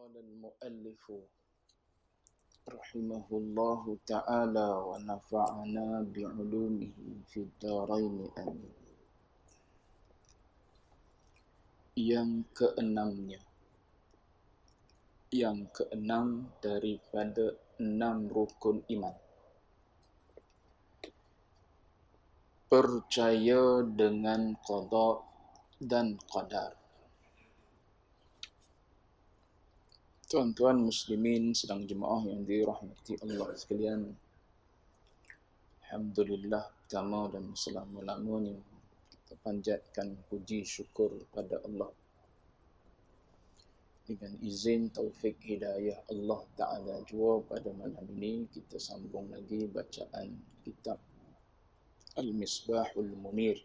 قال المؤلف رحمه الله تعالى ونفعنا بعلومه في الدارين آمين. Yang keenam daripada 6 rukun iman. Percaya dengan qada dan qadar. Tuan-tuan muslimin sedang jemaah yang dirahmati Allah sekalian. Alhamdulillah, pertama dan selama-lamanya kita panjatkan puji syukur pada Allah. Dengan izin taufik hidayah Allah Ta'ala jua pada malam ini kita sambung lagi bacaan kitab Al-Misbahul Munir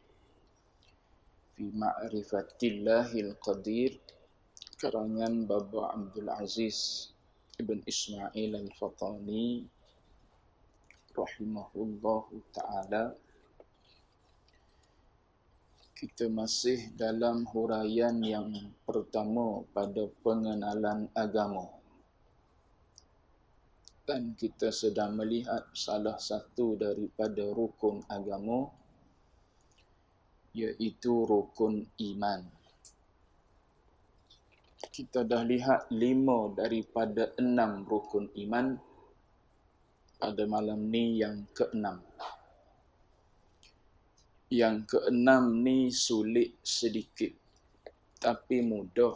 fi Ma'rifatillahil Qadir karangan Baba Abdul Aziz Ibn Ismail Al-Fatani rahimahullahu ta'ala. Kita masih dalam huraian yang pertama pada pengenalan agama. Dan kita sedang melihat salah satu daripada rukun agama, iaitu rukun iman. Kita dah lihat 5 daripada 6 rukun iman. Pada malam ni yang ke-6. Yang ke-6 ni sulit sedikit, tapi mudah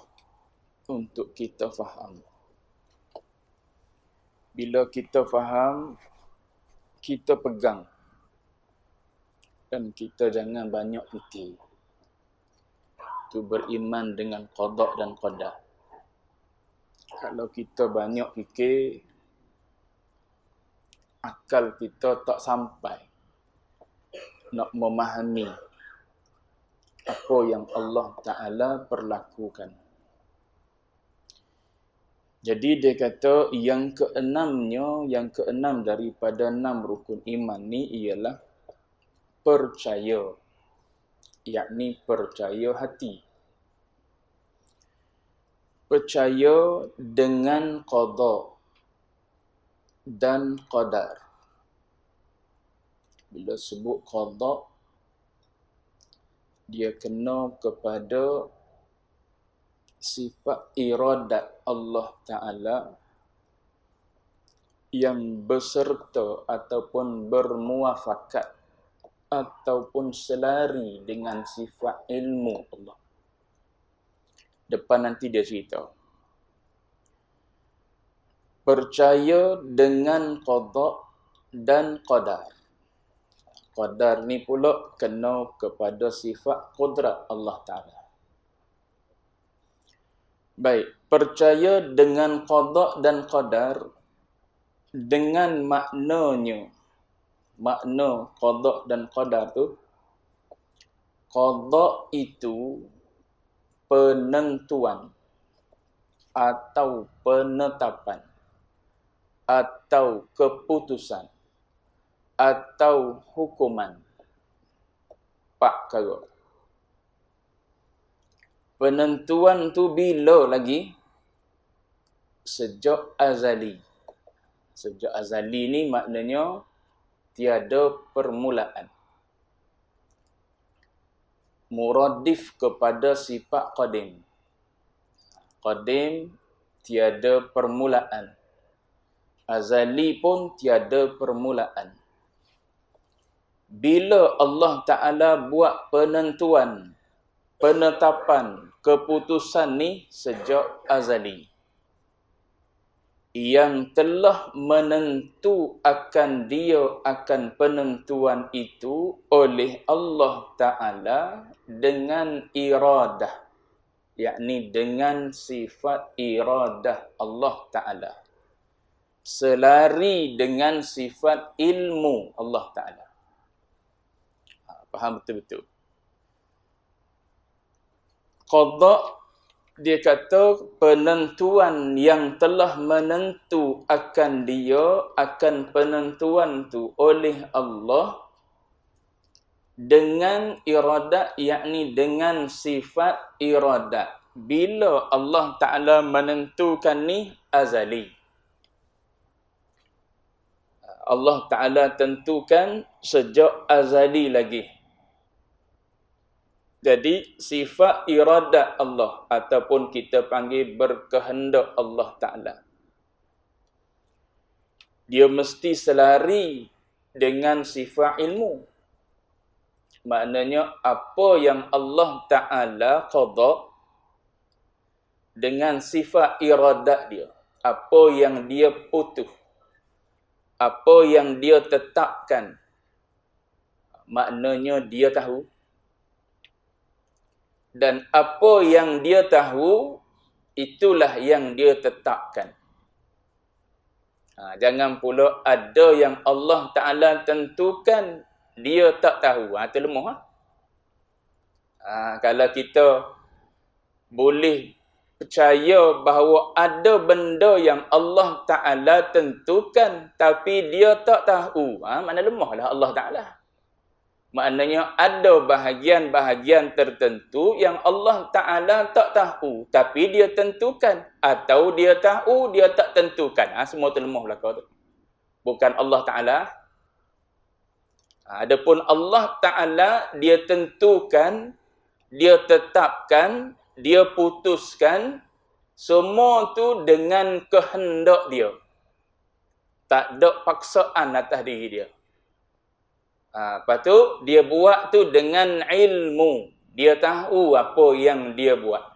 untuk kita faham. Bila kita faham, kita pegang. Dan kita jangan banyak fikir. Itu beriman dengan qada dan qadar. Kalau kita banyak fikir, akal kita tak sampai nak memahami apa yang Allah Ta'ala perlakukan. Jadi dia kata yang keenam daripada 6 rukun iman ni ialah percaya, yakni percaya hati. Percaya dengan qada dan qadar. Bila sebut qada, dia kena kepada sifat iradat Allah Ta'ala yang berserta ataupun bermuafakat ataupun selari dengan sifat ilmu Allah. Depan nanti dia cerita. Percaya dengan qada dan qadar. Qadar ni pula kena kepada sifat qudrat Allah Ta'ala. Baik, percaya dengan qada dan qadar dengan maknanya. Makna qada dan qadar tu, qada itu penentuan atau penetapan atau keputusan atau hukuman. Pak perkara. Penentuan tu bila lagi? Sejak azali. Sejak azali ni maknanya tiada permulaan. Muradif kepada sifat qadim. Qadim tiada permulaan. Azali pun tiada permulaan. Bila Allah Ta'ala buat penentuan, penetapan, keputusan ni sejak azali. Yang telah menentu akan dia akan penentuan itu oleh Allah Ta'ala dengan iradah. Yakni dengan sifat iradah Allah Ta'ala. Selari dengan sifat ilmu Allah Ta'ala. Faham betul-betul. Qada, dia kata penentuan yang telah menentu akan dia, akan penentuan tu oleh Allah dengan iradat, yakni dengan sifat iradat. bila Allah Ta'ala menentukan ni azali. Allah Ta'ala tentukan sejak azali lagi. Jadi sifat iradat Allah ataupun kita panggil berkehendak Allah Ta'ala, dia mesti selari dengan sifat ilmu. Maknanya apa yang Allah Ta'ala qada dengan sifat iradat dia, apa yang dia putus, apa yang dia tetapkan, maknanya dia tahu. Dan apa yang dia tahu, itulah yang dia tetapkan. Jangan pula ada yang Allah Ta'ala tentukan, dia tak tahu. Itu lemah. Kalau kita boleh percaya bahawa ada benda yang Allah Ta'ala tentukan, tapi dia tak tahu, mana lemahlah Allah Ta'ala. Maknanya ada bahagian-bahagian tertentu yang Allah Ta'ala tak tahu, tapi dia tentukan. Atau dia tahu, dia tak tentukan. Semua terlemah belakang tu. Bukan Allah Ta'ala. Adapun Allah Ta'ala, dia tentukan, dia tetapkan, dia putuskan, semua tu dengan kehendak dia. Tak ada paksaan atas diri dia. Lepas tu, dia buat tu dengan ilmu. Dia tahu apa yang dia buat.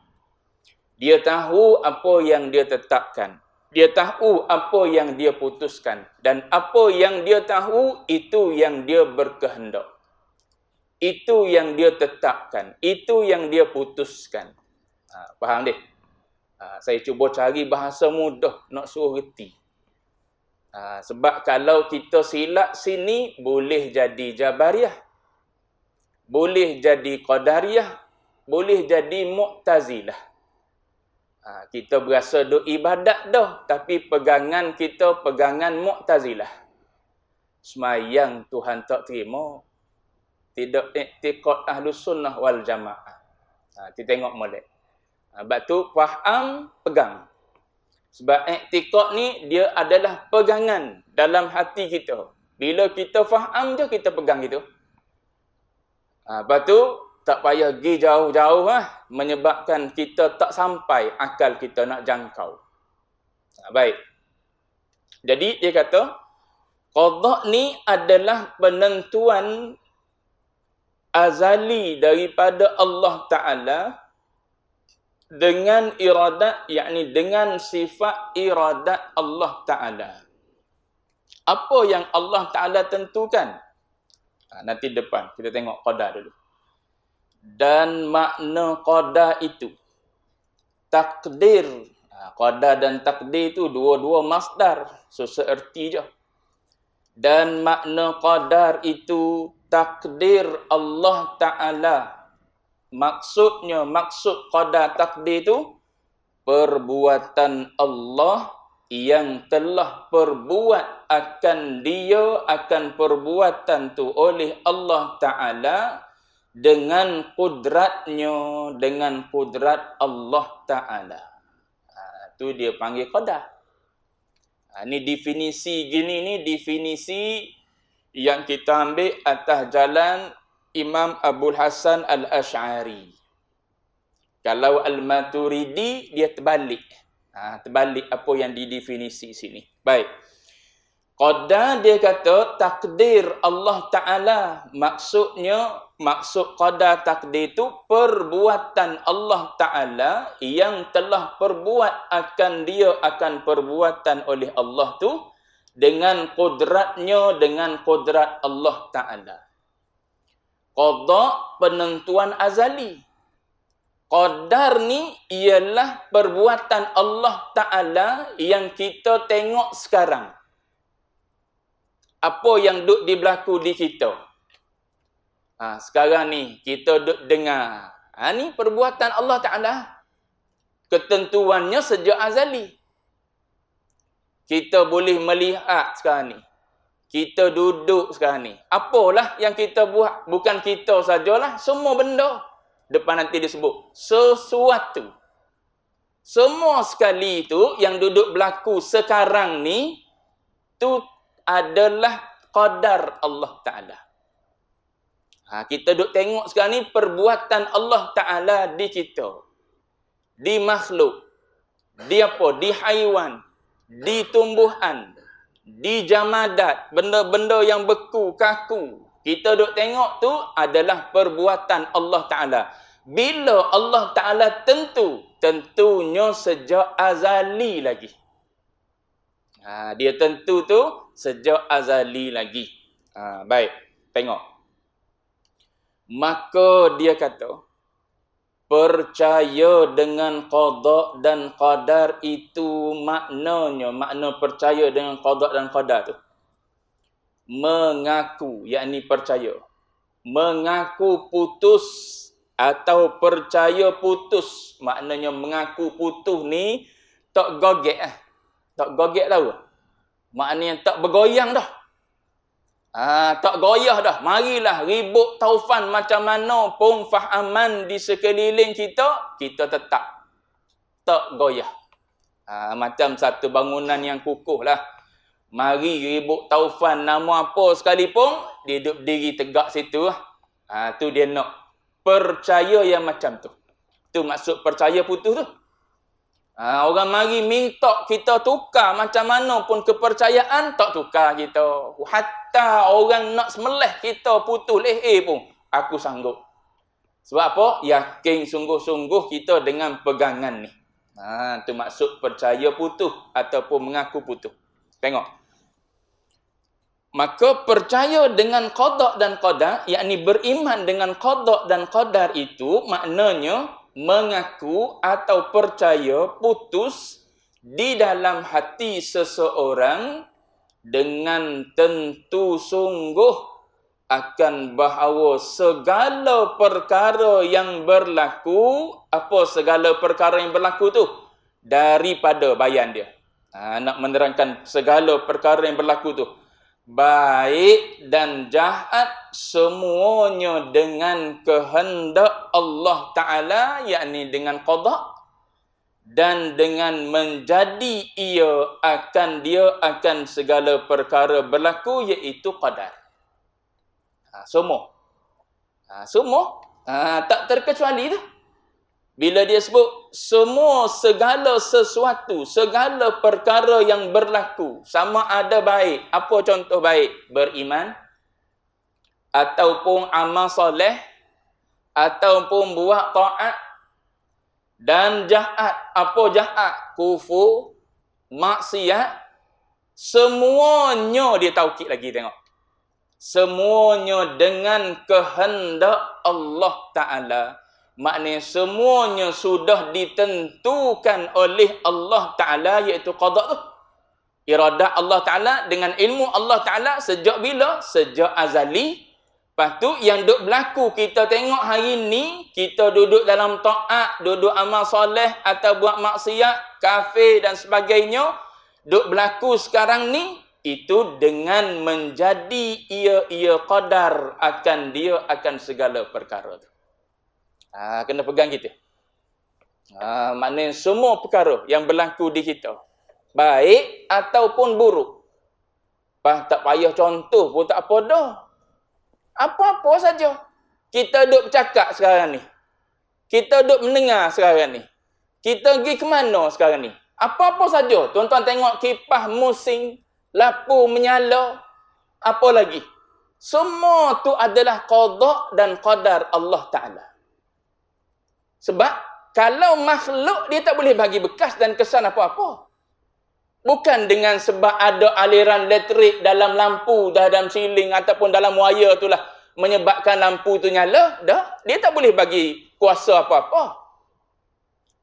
Dia tahu apa yang dia tetapkan. Dia tahu apa yang dia putuskan. Dan apa yang dia tahu, itu yang dia berkehendak. Itu yang dia tetapkan. Itu yang dia putuskan. Faham deh? Saya cuba cari bahasa mudah nak suruh reti. Sebab kalau kita silap sini, boleh jadi Jabariyah, boleh jadi Qadariyah, boleh jadi Mu'tazilah. Kita berasa duk ibadat dah, tapi pegangan kita pegangan Mu'tazilah. Semayang Tuhan tak terima, tidak i'tiqad Ahlus Sunnah wal Jamaah. Kita tengok molek. Sebab tu faham, pegang. Sebab i'tiqad ni dia adalah pegangan dalam hati kita. Bila kita faham je, kita pegang gitu. Lepas tu, tak payah pergi jauh-jauh menyebabkan kita tak sampai akal kita nak jangkau. Baik. Jadi dia kata, qada ni adalah penentuan azali daripada Allah Ta'ala dengan iradat, yakni dengan sifat iradat Allah Ta'ala. Apa yang Allah Ta'ala tentukan? Nanti depan, kita tengok qada dulu. Dan makna qada itu, takdir. Qada dan takdir itu dua-dua masdar, so seerti je. Dan makna qadar itu takdir Allah Ta'ala. Maksudnya, maksud qada takdir itu perbuatan Allah yang telah perbuat akan dia, akan perbuatan tu oleh Allah Ta'ala dengan kudratnya, dengan kudrat Allah Ta'ala. Tu dia panggil qada. Ni definisi gini, ni definisi yang kita ambil atas jalan Imam Abul Hasan Al-Ash'ari. Kalau Al-Maturidi, dia terbalik. Terbalik apa yang didefinisi sini. Baik. Qada dia kata takdir Allah Ta'ala. Maksudnya, maksud qada takdir itu perbuatan Allah Ta'ala yang telah perbuat akan dia, akan perbuatan oleh Allah tu dengan kudratnya, dengan kudrat Allah Ta'ala. Qada penentuan azali. Qadar ni ialah perbuatan Allah Ta'ala yang kita tengok sekarang. Apa yang duk berlaku di kita. Sekarang ni kita duk dengar. Ni perbuatan Allah Ta'ala. Ketentuannya sejak azali. Kita boleh melihat sekarang ni. Kita duduk sekarang ni. Apalah yang kita buat? Bukan kita sajalah. Semua benda. Depan nanti disebut. Sesuatu. Semua sekali tu yang duduk berlaku sekarang ni tu adalah qadar Allah Ta'ala. Kita duk tengok sekarang ni perbuatan Allah Ta'ala di kita. Di makhluk. Di apa? Di haiwan. Di tumbuhan. Di jamadat. Benda-benda yang beku, kaku. Kita duk tengok tu adalah perbuatan Allah Ta'ala. Bila Allah Ta'ala tentunya sejak azali lagi. Dia tentu tu sejak azali lagi. Baik, tengok. Maka dia kata, percaya dengan qada dan qadar itu makna percaya dengan qada dan qadar tu. Mengaku, yakni percaya. Mengaku putus atau percaya putus. Maknanya mengaku putus ni tak gogek Tak gogek tahu. Maknanya tak bergoyang dah. Tak goyah dah. Marilah ribut taufan macam mana pun fahaman di sekeliling kita tetap tak goyah. Macam satu bangunan yang kukuh lah. Mari ribut taufan nama apa sekalipun, dia duduk diri tegak situ. Tu dia nak percaya yang macam tu. Tu maksud percaya putus tu. Orang mari minta kita tukar macam mana pun kepercayaan, tak tukar kita. Hatta orang nak semelih kita putus pun, aku sanggup. Sebab apa? Yakin sungguh-sungguh kita dengan pegangan ni. Tu maksud percaya putus ataupun mengaku putus. Tengok. Maka percaya dengan qada dan qadar, yakni beriman dengan qada dan qadar itu, maknanya mengaku atau percaya putus di dalam hati seseorang dengan tentu sungguh akan bahawa segala perkara yang berlaku, apa segala perkara yang berlaku tu? Daripada bayan dia. Nak menerangkan segala perkara yang berlaku tu. Baik dan jahat semuanya dengan kehendak Allah Ta'ala, yakni dengan qada, dan dengan menjadi dia akan segala perkara berlaku, iaitu qadar. Semua. Tak terkecuali tu. Bila dia sebut segala sesuatu, segala perkara yang berlaku, sama ada baik. Apa contoh baik? Beriman, ataupun amal soleh, ataupun buat taat. Dan jahat. Apa jahat? Kufur, maksiat. Semuanya dia taukid lagi, tengok. Semuanya dengan kehendak Allah Ta'ala. Maknanya semuanya sudah ditentukan oleh Allah Ta'ala, iaitu qada tu. Iradah Allah Ta'ala dengan ilmu Allah Ta'ala sejak bila? Sejak azali. Lepas tu yang duk berlaku kita tengok hari ni, kita duduk dalam taat, duduk amal soleh atau buat maksiat, kafir dan sebagainya, duk berlaku sekarang ni, itu dengan menjadi ia qadar akan segala perkara tu. Kena pegang kita. Maknanya semua perkara yang berlaku di kita, baik ataupun buruk. Tak payah contoh pun tak apa dah. Apa-apa saja. Kita duk bercakap sekarang ni. Kita duk mendengar sekarang ni. Kita pergi ke mana sekarang ni? Apa-apa saja. Tuan-tuan tengok kipas musim, lampu menyala, apa lagi? Semua tu adalah qada dan qadar Allah Ta'ala. Sebab kalau makhluk dia tak boleh bagi bekas dan kesan apa-apa. Bukan dengan sebab ada aliran elektrik dalam lampu, dalam siling ataupun dalam wire itulah menyebabkan lampu tu nyala. Dah, dia tak boleh bagi kuasa apa-apa.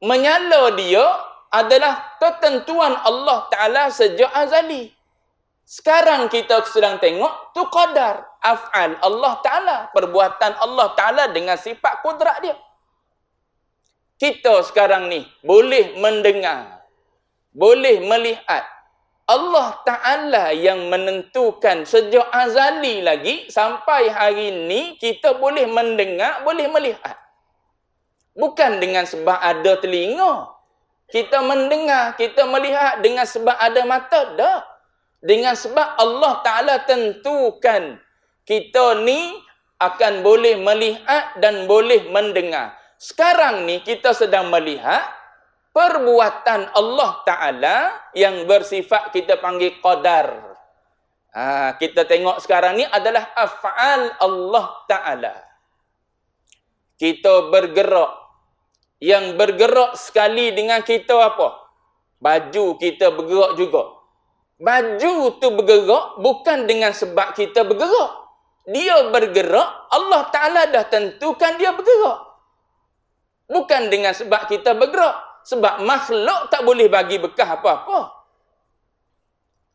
Menyala dia adalah ketentuan Allah Ta'ala sejak azali. Sekarang kita sedang tengok tu qadar, af'al Allah Ta'ala, perbuatan Allah Ta'ala dengan sifat kudrat dia. Kita sekarang ni boleh mendengar, boleh melihat. Allah Ta'ala yang menentukan sejak azali lagi sampai hari ni kita boleh mendengar, boleh melihat. Bukan dengan sebab ada telinga. Kita mendengar, kita melihat dengan sebab ada mata? Tak. Dengan sebab Allah Ta'ala tentukan kita ni akan boleh melihat dan boleh mendengar. Sekarang ni kita sedang melihat perbuatan Allah Ta'ala yang bersifat kita panggil qadar. Kita tengok sekarang ni adalah af'al Allah Ta'ala. Kita bergerak. Yang bergerak sekali dengan kita apa? Baju kita bergerak juga. Baju tu bergerak bukan dengan sebab kita bergerak. Dia bergerak, Allah Ta'ala dah tentukan dia bergerak. Bukan dengan sebab kita bergerak. Sebab makhluk tak boleh bagi bekas apa-apa.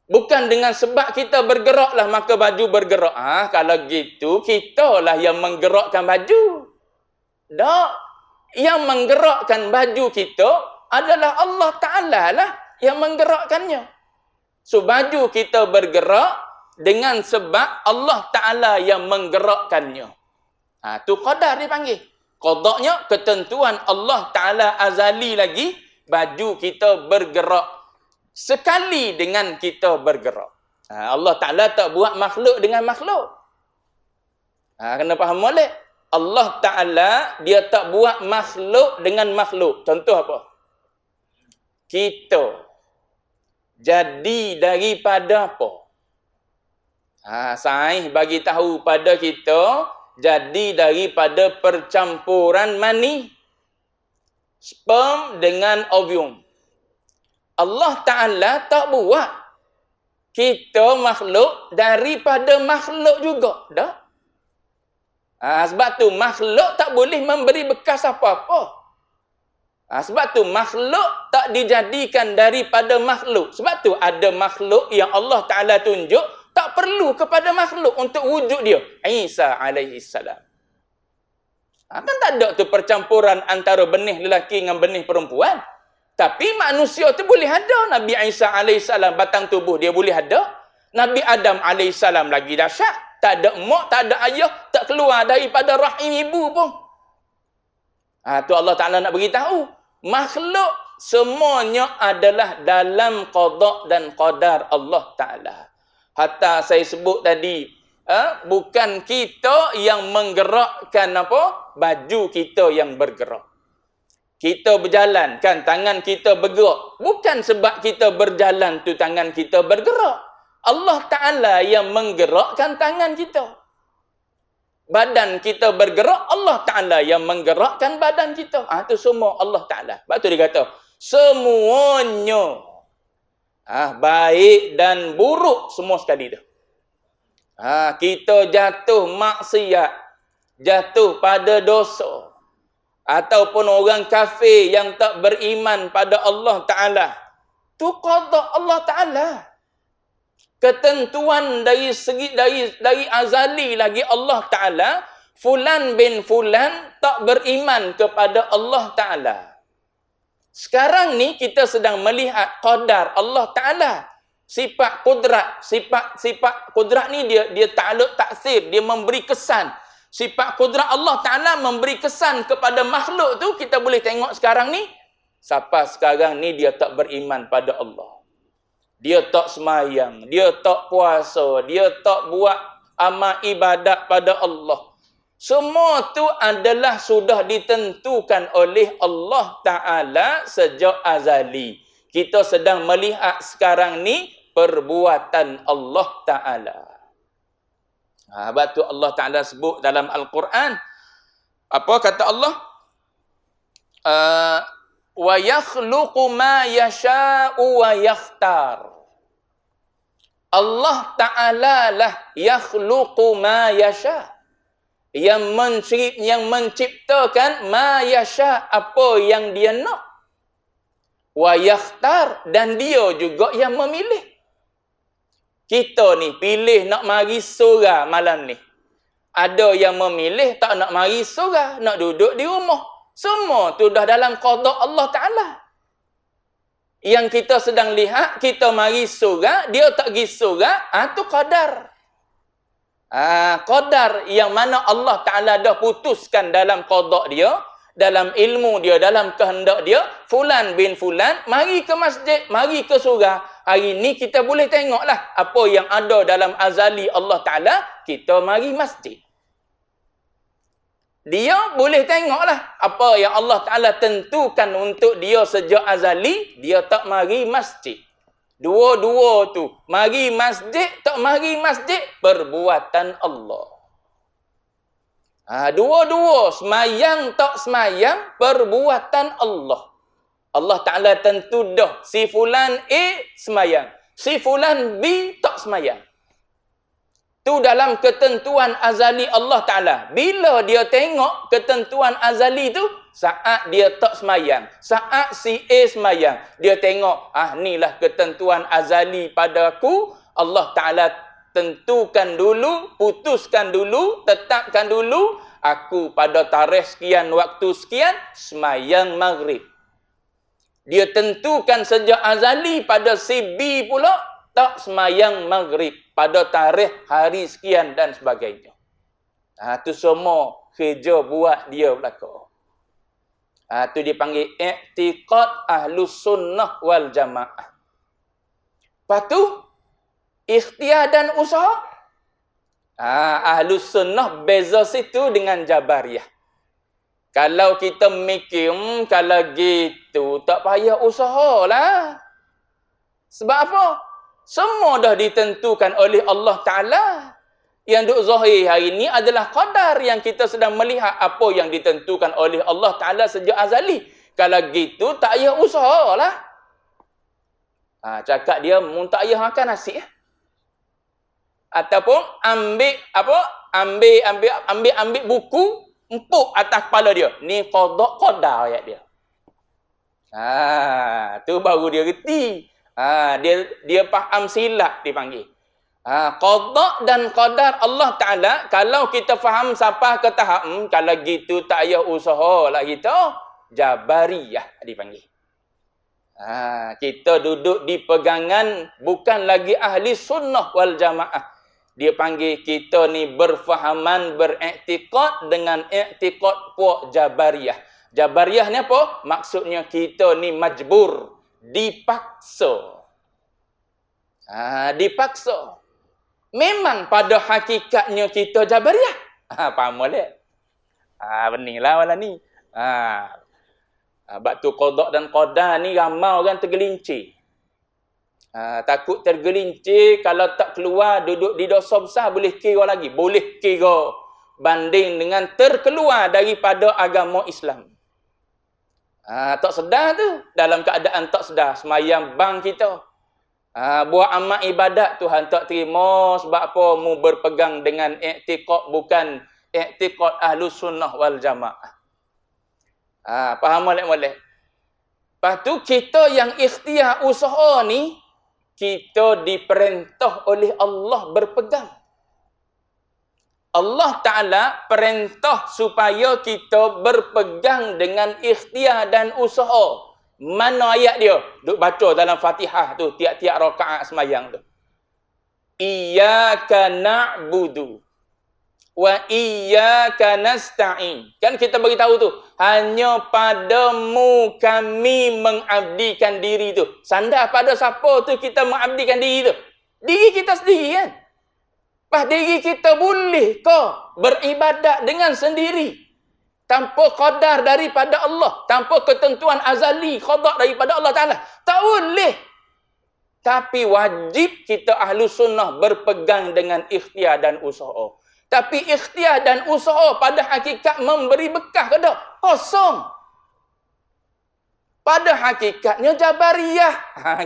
Bukan dengan sebab kita bergeraklah maka baju bergerak. Kalau gitu, kita lah yang menggerakkan baju. Tak. Yang menggerakkan baju kita adalah Allah Ta'ala lah yang menggerakkannya. So, baju kita bergerak dengan sebab Allah Ta'ala yang menggerakkannya. Tu qadar dipanggil. Qadaknya ketentuan Allah Ta'ala azali lagi, baju kita bergerak sekali dengan kita bergerak. Allah Ta'ala tak buat makhluk dengan makhluk. Kena faham molek. Allah Ta'ala dia tak buat makhluk dengan makhluk. Contoh apa? Kita jadi daripada apa? Sains bagi tahu pada kita jadi daripada percampuran mani, sperm dengan ovum. Allah Ta'ala tak buat kita makhluk daripada makhluk juga. Dah. Sebab tu makhluk tak boleh memberi bekas apa-apa. Sebab tu makhluk tak dijadikan daripada makhluk. Sebab tu ada makhluk yang Allah Ta'ala tunjuk tak perlu kepada makhluk untuk wujud dia. Isa alaihi salam. Kan tak ada tu percampuran antara benih lelaki dengan benih perempuan. Tapi manusia tu boleh ada. Nabi Isa alaihi salam batang tubuh dia boleh ada. Nabi Adam alaihi salam lagi dahsyat. Tak ada mak, tak ada ayah, tak keluar daripada rahim ibu pun. Tu Allah Ta'ala nak beritahu. Makhluk semuanya adalah dalam qada dan qadar Allah Ta'ala. Hatta saya sebut tadi, bukan kita yang menggerakkan apa? Baju kita yang bergerak. Kita berjalan, kan tangan kita bergerak. Bukan sebab kita berjalan tu tangan kita bergerak. Allah Ta'ala yang menggerakkan tangan kita. Badan kita bergerak, Allah Ta'ala yang menggerakkan badan kita. Itu semua Allah Ta'ala. Sebab tu dia kata, semuanya baik dan buruk semua sekali dah. Kita jatuh maksiat, jatuh pada dosa, ataupun orang kafir yang tak beriman pada Allah Ta'ala, tu qada Allah Ta'ala. Ketentuan dari segi dari azali lagi Allah Ta'ala, fulan bin fulan tak beriman kepada Allah Ta'ala. Sekarang ni kita sedang melihat qadar Allah Ta'ala. Sifat kudrat, sifat kudrat ni dia ta'aluk taksir, dia memberi kesan. Sifat kudrat Allah Ta'ala memberi kesan kepada makhluk tu, kita boleh tengok sekarang ni. Siapa sekarang ni dia tak beriman pada Allah. Dia tak semayang, dia tak puasa, dia tak buat amal ibadat pada Allah. Semua tu adalah sudah ditentukan oleh Allah Ta'ala sejak azali. Kita sedang melihat sekarang ni perbuatan Allah Ta'ala. Sebab tu Allah Ta'ala sebut dalam Al-Quran. Apa kata Allah? Wa yakhluqu ma yasha'u wa yakhtar. Allah Ta'ala lah yakhluqu ma yasha'. Yang menciptakan ma yasha', apa yang dia nak. Wa yakhtar, dan dia juga yang memilih. Kita ni pilih nak mari surau malam ni. Ada yang memilih tak nak mari surau, nak duduk di rumah. Semua tu dah dalam qada Allah Ta'ala. Yang kita sedang lihat, kita mari surau, dia tak pergi surau, tu qadar. Qadar yang mana Allah Ta'ala dah putuskan dalam qada dia, dalam ilmu dia, dalam kehendak dia, fulan bin fulan mari ke masjid, mari ke surau. Hari ni kita boleh tengoklah apa yang ada dalam azali Allah Ta'ala, kita mari masjid. Dia boleh tengoklah apa yang Allah Ta'ala tentukan untuk dia sejak azali, dia tak mari masjid. Dua-dua tu, mari masjid, tak mari masjid, perbuatan Allah. Dua-dua, semayang tak semayang, perbuatan Allah. Allah Ta'ala tentu dah, si fulan A semayang, si fulan B tak semayang. Tu dalam ketentuan azali Allah Ta'ala. Bila dia tengok ketentuan azali tu, saat dia tak semayang, saat si A semayang, dia tengok, inilah ketentuan azali padaku, Allah Ta'ala tentukan dulu, putuskan dulu, tetapkan dulu, aku pada tarikh sekian, waktu sekian, semayang maghrib. Dia tentukan sejak azali pada si B pula, tak semayang maghrib pada tarikh hari sekian dan sebagainya. Tu semua kerja buat dia belaka. Tu dipanggil i'tiqad ahlus sunnah wal jamaah. Lepas tu, ikhtiar dan usaha. Ahlus sunnah beza situ dengan Jabariyah. Kalau kita mikir, kalau gitu, tak payah usahalah. Sebab apa? Semua dah ditentukan oleh Allah Ta'ala. Yang duk zahir hari ini adalah qadar yang kita sedang melihat apa yang ditentukan oleh Allah Ta'ala sejak azali. Kalau gitu, tak payah usahalah. Cakap dia, tak payah makan nasi. Ataupun ambil buku, empuk atas kepala dia. Ni qadar ayat dia. Tu baru dia reti. Dia faham silap dipanggil. Qada dan qadar Allah Ta'ala, kalau kita faham sampai ke tahap, kalau gitu tak payah usaha lah kita, Jabariyah dipanggil. Kita duduk di pegangan bukan lagi ahli sunnah wal jamaah. Dia panggil kita ni berfahaman, beriktikad dengan iktikad puak Jabariyah. Jabariyah ni apa? Maksudnya kita ni majbur, dipaksa. Dipaksa. Memang pada hakikatnya kita Jabariyah. Faham boleh? Beninglah wala ni. Bab tu qada dan qadar ni ramai orang tergelincir. Takut tergelincir, kalau tak keluar duduk di dosa besar boleh kira lagi. Boleh kira banding dengan terkeluar daripada agama Islam. Tak sedar tu. Dalam keadaan tak sedar. Semayang bang kita. Buat amal ibadat Tuhan tak terima. Sebab apa? Mu berpegang dengan i'tiqad bukan i'tiqad ahlus sunnah wal jamaah. Faham molek-molek? Lepas tu kita yang ikhtiar usaha ni, kita diperintah oleh Allah berpegang. Allah Ta'ala perintah supaya kita berpegang dengan ikhtiar dan usaha. Mana ayat dia? Duk baca dalam Fatihah tu, tiap-tiap rakaat semayang tu. Iyyaka na'budu wa iyyaka nasta'in. Kan kita beritahu tu, hanya padamu kami mengabdikan diri tu. Sandar pada siapa tu kita mengabdikan diri tu? Diri kita sendiri kan? Diri kita boleh ke beribadat dengan sendiri? Tanpa qadar daripada Allah. Tanpa ketentuan azali qadar daripada Allah Ta'ala. Tak boleh. Tapi wajib kita ahlu sunnah berpegang dengan ikhtiar dan usaha. Tapi ikhtiar dan usaha pada hakikat memberi bekah ke tak? Kosong. Pada hakikatnya Jabariyah.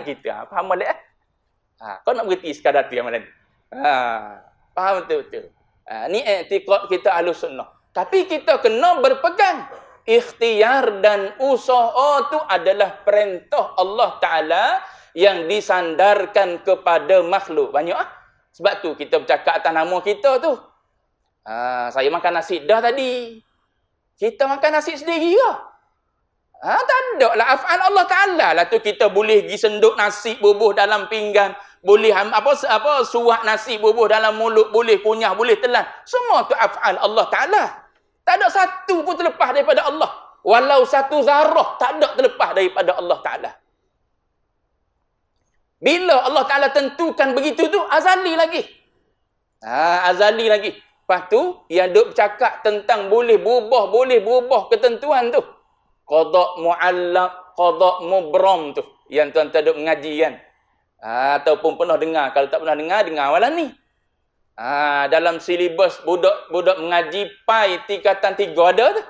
Gitu. Faham boleh? Kau nak berhenti sekadar tu yang mana ni? Faham betul-betul. Ni i'tiqad kita ahlu sunnah. Tapi kita kena berpegang. Ikhtiar dan usaha tu adalah perintah Allah Ta'ala yang disandarkan kepada makhluk. Banyak Sebab tu kita bercakap atas nama kita tu. Saya makan nasi dah tadi. Kita makan nasi sendiri ke? Tak ada lah. Af'al Allah Ta'ala lah tu. Kita boleh pergi senduk nasi bubuh dalam pinggan. Boleh suap nasi bubuh dalam mulut. Boleh kunyah, boleh telan. Semua tu af'al Allah Ta'ala. Tak ada satu pun terlepas daripada Allah. Walau satu zarah tak ada terlepas daripada Allah Ta'ala. Bila Allah Ta'ala tentukan begitu tu, azali lagi. Azali lagi. Lepas tu, yang duk bercakap tentang boleh berubah ketentuan tu. Qada' mu'allaq, qada' mubram tu. Yang tuan-tuan duk mengaji kan. Ataupun pernah dengar. Kalau tak pernah dengar malam ni. Dalam silibus budak mengaji pai tingkatan 3 ada tu.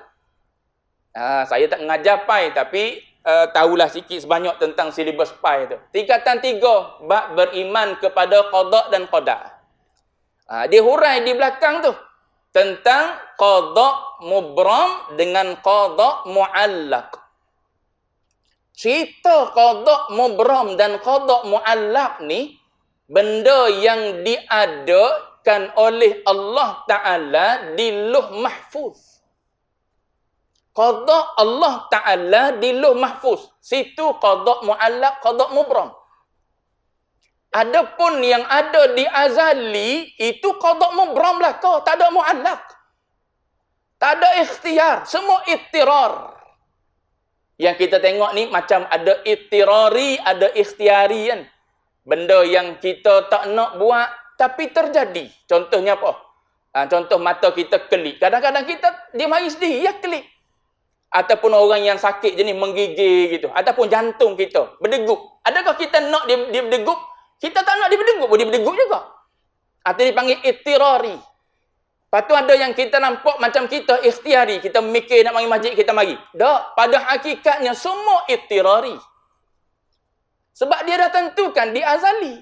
Saya tak mengajar pai tapi tahulah sikit sebanyak tentang silibus pai tu. Tingkatan 3 bab beriman kepada qada dan qadar. Dia hurai di belakang tu tentang qada mubram dengan qada muallaq. Cerita qada mubram dan qada muallaq ni benda yang diadakan oleh Allah Ta'ala di Lauh Mahfuz. Qada Allah Ta'ala di Lauh Mahfuz. Situ qada mu'allaq, qada mubram. Adapun yang ada di azali, itu qada mubram lah kau. Tak ada mu'allaq. Tak ada ikhtiar. Semua ittirar. Yang kita tengok ni macam ada ittirari, ada ikhtiari kan. Benda yang kita tak nak buat, tapi terjadi. Contohnya apa? Contoh mata kita kelip. Kadang-kadang kita, dia mari sendiri, ya kelip. Ataupun orang yang sakit jenis menggigil gitu. Ataupun jantung kita berdegup. Adakah kita nak dia berdegup? Kita tak nak dia berdegup pun dia berdegup juga. Atau dipanggil ittirari. Lepas tu ada yang kita nampak macam kita ikhtiari. Kita mikir nak mari masjid, kita mari. Tak. Pada hakikatnya semua ittirari. Sebab dia dah tentukan di azali.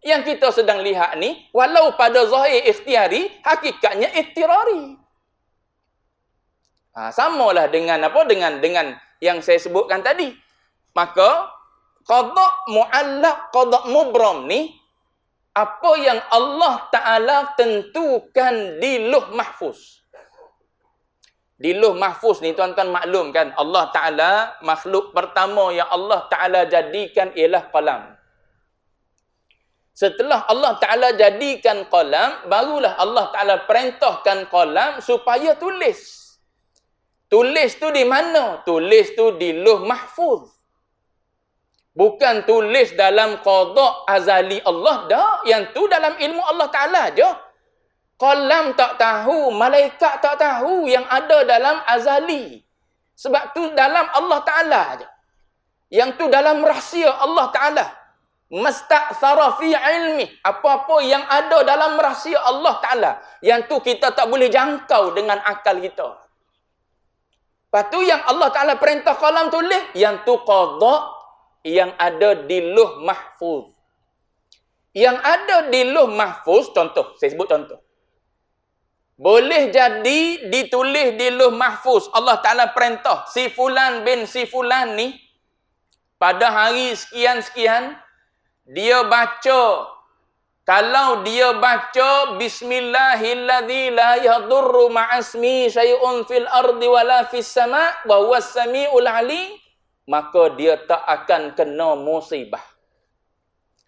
Yang kita sedang lihat ni, walau pada zahir ikhtiari, hakikatnya ittirari. Samalah dengan apa? Dengan yang saya sebutkan tadi. Maka qada mu'allaq, qada mubram ni apa yang Allah Ta'ala tentukan di Lauh Mahfuz. Di Lauh Mahfuz ni tuan-tuan maklum kan, Allah Ta'ala makhluk pertama yang Allah Ta'ala jadikan ialah qalam. Setelah Allah Ta'ala jadikan qalam, barulah Allah Ta'ala perintahkan qalam supaya tulis. Tulis tu di mana? Tulis tu di Lauh Mahfuz. Bukan tulis dalam qada azali Allah dah. Yang tu dalam ilmu Allah Ta'ala je. Qalam tak tahu, malaikat tak tahu yang ada dalam azali. Sebab tu dalam Allah Ta'ala je. Yang tu dalam rahsia Allah Ta'ala. Masta'thara fi ilmi. Apa-apa yang ada dalam rahsia Allah Ta'ala. Yang tu kita tak boleh jangkau dengan akal kita. Lepas tu yang Allah Ta'ala perintah qalam tulis, yang tu qada yang ada di Lauh Mahfuz. Yang ada di Lauh Mahfuz, contoh, saya sebut contoh. Boleh jadi ditulis di Lauh Mahfuz. Allah Ta'ala perintah, si fulan bin si fulan ni, pada hari sekian-sekian, dia baca. Kalau dia baca bismillahilladzi la yadurru ma'asmi syai'un fil ardi wala fis sama' wa huwas samiul alim, maka dia tak akan kena musibah.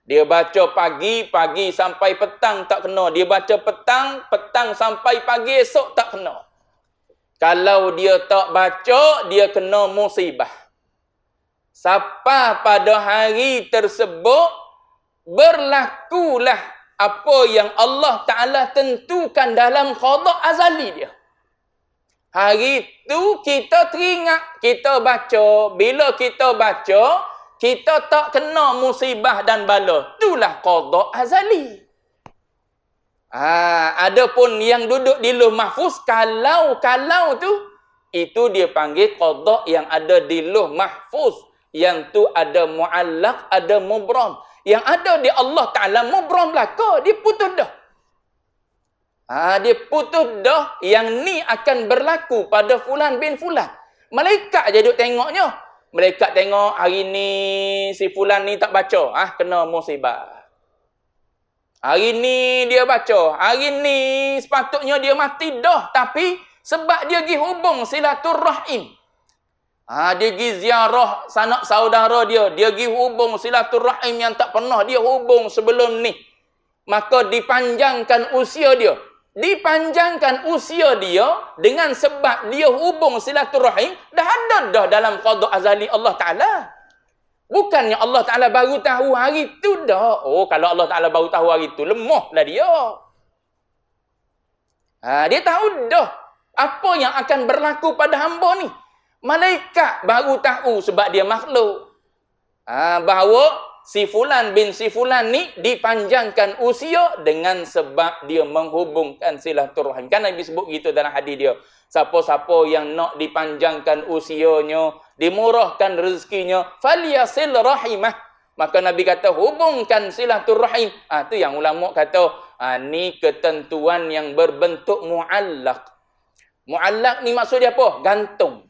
Dia baca pagi sampai petang tak kena. Dia baca petang sampai pagi esok tak kena. Kalau dia tak baca, dia kena musibah. Sampai pada hari tersebut berlakulah apa yang Allah Ta'ala tentukan dalam qada azali dia. Hari tu kita teringat, kita baca. Bila kita baca, kita tak kena musibah dan bala. Itulah qada azali. Adapun yang duduk di Lauh Mahfuz, kalau tu, itu dia panggil qada yang ada di Lauh Mahfuz. Yang tu ada mu'allaq, ada mubram. Yang ada di Allah Ta'ala mubram belaka, dia putus dah. Dia putus dah, yang ni akan berlaku pada fulan bin fulan. Malaikat je duk tengoknya. Malaikat tengok hari ni si fulan ni tak baca, kena musibah. Hari ni dia baca, hari ni sepatutnya dia mati dah, tapi sebab dia pergi hubung silaturrahim. Dia pergi ziarah sanak saudara dia. Dia pergi hubung silaturrahim yang tak pernah dia hubung sebelum ni. Maka dipanjangkan usia dia. dipanjangkan usia dia dengan sebab dia hubung silaturahim, dah ada dah dalam qada azali Allah Ta'ala. Bukannya Allah Ta'ala baru tahu hari tu dah. Oh, kalau Allah Ta'ala baru tahu hari tu, lemahlah dia. Dia tahu dah apa yang akan berlaku pada hamba ni. Malaikat baru tahu sebab dia makhluk. Bahawa si fulan bin si fulan ni dipanjangkan usia dengan sebab dia menghubungkan silaturahim. Kan Nabi sebut gitu dalam hadis dia. Siapa-siapa yang nak dipanjangkan usianya, dimurahkan rezekinya, falyasil rahimah. Maka Nabi kata hubungkan silaturahim. Tu yang ulama kata ni ketentuan yang berbentuk muallaq. Muallaq ni maksud dia apa? Gantung.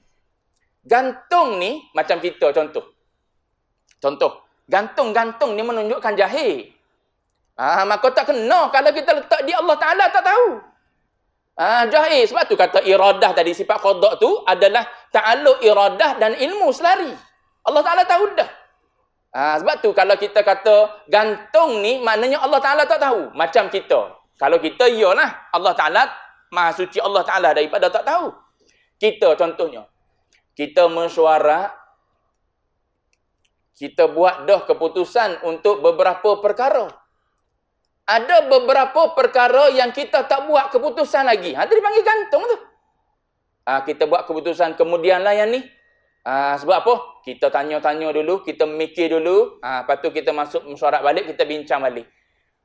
Gantung ni macam kita contoh. Gantung-gantung ni menunjukkan jahil. Maka tak kena kalau kita letak di Allah Ta'ala tak tahu. Jahil. Sebab tu kata iradah tadi, sifat qada tu adalah ta'alluq iradah dan ilmu selari. Allah Ta'ala tahu dah. Sebab tu kalau kita kata gantung ni maknanya Allah Ta'ala tak tahu. Macam kita. Kalau kita iyalah Allah Ta'ala, Maha Suci Allah Ta'ala daripada tak tahu. Kita contohnya. Kita mesyuarat, kita buat dah keputusan untuk beberapa perkara. Ada beberapa perkara yang kita tak buat keputusan lagi. Itu dipanggil gantung tu. Kita buat keputusan kemudianlah yang ni. Sebab apa? Kita tanya-tanya dulu, kita mikir dulu. Lepas tu kita masuk mesyuarat balik, kita bincang balik.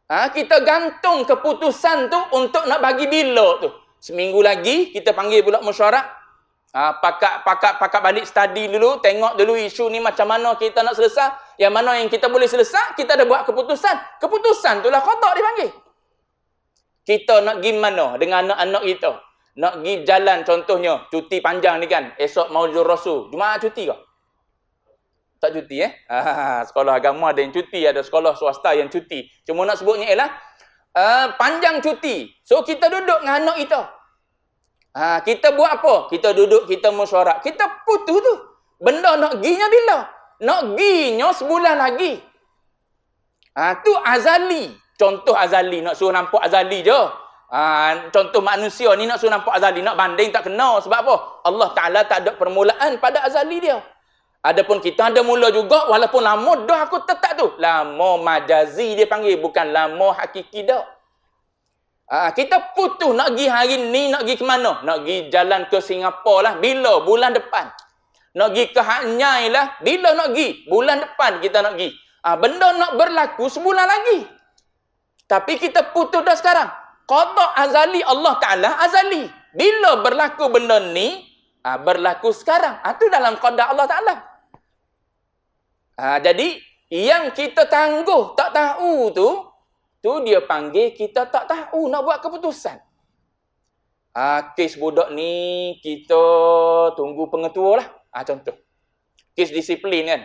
Kita gantung keputusan tu untuk nak bagi bila tu. Seminggu lagi, kita panggil pula mesyuarat. Pakat balik study dulu, tengok dulu isu ni macam mana kita nak selesai, yang mana yang kita boleh selesai, kita dah buat keputusan. Keputusan itulah qada dipanggil. Kita nak pergi mana dengan anak-anak kita? Nak pergi jalan contohnya, cuti panjang ni kan, esok Maulid Rasul. Jumaat cuti ke? Tak cuti sekolah agama ada yang cuti, ada sekolah swasta yang cuti. Cuma nak sebutnya ialah panjang cuti. So kita duduk dengan anak kita. Kita buat apa? Kita duduk, kita mesyuarat. Kita putus tu. Benda nak ginya bila? Nak ginya sebulan lagi. Tu azali. Contoh azali. Nak suruh nampak azali je. Contoh manusia ni nak suruh nampak azali. Nak banding tak kena. Sebab apa? Allah Ta'ala tak ada permulaan pada azali dia. Adapun kita ada mula juga. Walaupun lama dah aku tetap tu. Lama majazi dia panggil. Bukan lama hakiki dah. Kita putus nak pergi hari ni, nak pergi ke mana? Nak pergi jalan ke Singapura lah. Bila? Bulan depan. Nak pergi ke Hak Nyai lah. Bila nak pergi? Bulan depan kita nak pergi. Benda nak berlaku sebulan lagi. Tapi kita putus dah sekarang. Qada azali Allah Ta'ala azali. Bila berlaku benda ni? Berlaku sekarang. Itu dalam qada Allah Ta'ala. Jadi, yang kita tangguh, tak tahu tu dia panggil kita tak tahu nak buat keputusan. Kes budak ni kita tunggu pengetua lah. Contoh. Kes disiplin kan.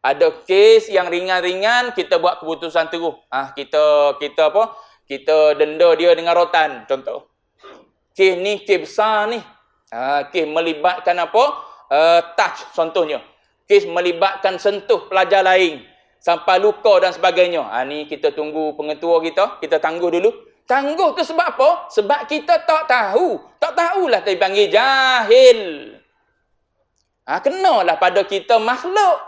Ada kes yang ringan-ringan kita buat keputusan terus. Kita apa? Kita denda dia dengan rotan. Contoh. Kes ni kes besar ni. Kes melibatkan apa? Touch contohnya. Kes melibatkan sentuh pelajar lain. Sampai luka dan sebagainya. Ni kita tunggu pengetua kita. Kita tangguh dulu. Tangguh tu sebab apa? Sebab kita tak tahu. Tak tahulah tapi panggil jahil. Kenalah pada kita makhluk.